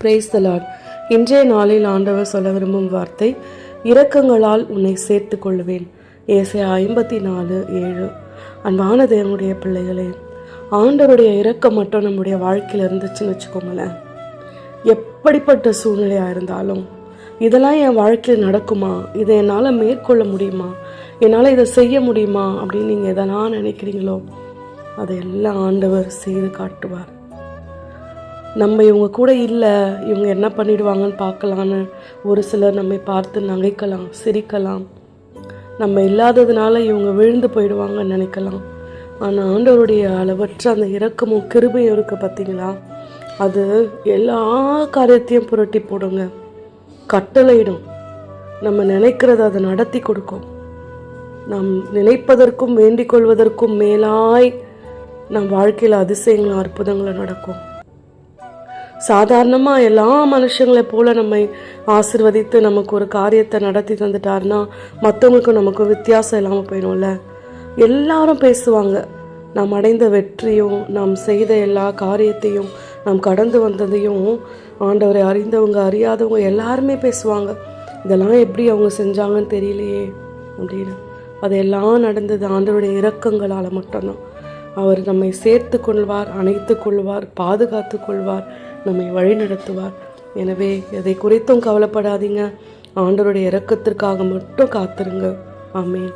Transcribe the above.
Praise the Lord. இன்றைய நாளில் ஆண்டவர் சொல்ல விரும்பும் வார்த்தை, இரக்கங்களால் உன்னை சேர்த்து கொள்வேன். ஏசாயா 54:7. அன்பான தேவனுடைய பிள்ளைகளே, ஆண்டவருடைய இரக்கம் மட்டும் நம்முடைய வாழ்க்கையில் இருந்துச்சுன்னு வச்சுக்கோங்களேன், எப்படிப்பட்ட சூழ்நிலையாக இருந்தாலும் இதெல்லாம் என் வாழ்க்கையில் நடக்குமா, இதை என்னால் மேற்கொள்ள முடியுமா, என்னால் இதை செய்ய முடியுமா அப்படின்னு நீங்கள் எதெல்லாம் நினைக்கிறீங்களோ அதையெல்லாம் ஆண்டவர் செய்து காட்டுவார். நம்ம இவங்க கூட இல்லை, இவங்க என்ன பண்ணிடுவாங்கன்னு பார்க்கலான்னு ஒரு சிலர் நம்மை பார்த்து நகைக்கலாம், சிரிக்கலாம். நம்ம இல்லாததுனால இவங்க விழுந்து போயிடுவாங்கன்னு நினைக்கலாம். ஆனால் ஆண்டவருடைய அளவற்ற அந்த இரக்கமும் கிருபையும் இருக்க பார்த்தீங்களா, அது எல்லா காரியத்தையும் புரட்டி போடுங்க, கட்டளையிடும். நம்ம நினைக்கிறத அதை நடத்தி கொடுக்கும். நாம் நினைப்பதற்கும் வேண்டிக் கொள்வதற்கும் மேலாய் நம் வாழ்க்கையில் அதிசயங்களும் அற்புதங்களும் நடக்கும். சாதாரணமாக எல்லா மனுஷங்களை போல நம்மை ஆசிர்வதித்து நமக்கு ஒரு காரியத்தை நடத்தி தந்துட்டாருன்னா மற்றவங்களுக்கும் நமக்கு வித்தியாசம் இல்லாமல் போயிடும்ல. எல்லாரும் பேசுவாங்க, நாம் அடைந்த வெற்றியும் நாம் செய்த எல்லா காரியத்தையும் நாம் கடந்து வந்ததையும் ஆண்டவரை அறிந்தவங்க அறியாதவங்க எல்லாருமே பேசுவாங்க. இதெல்லாம் எப்படி அவங்க செஞ்சாங்கன்னு தெரியலையே அப்படின்னு. அதெல்லாம் நடந்தது ஆண்டவருடைய இரக்கங்களால் மட்டும்தான். அவர் நம்மை சேர்த்து கொள்வார், அணைத்து கொள்வார், பாதுகாத்து கொள்வார், நம்மை வழி நடத்துவார். எனவே எதை குறித்தும் கவலைப்படாதீங்க, ஆண்டவருடைய இரக்கத்திற்காக மட்டும் காத்திருங்க. ஆமென்.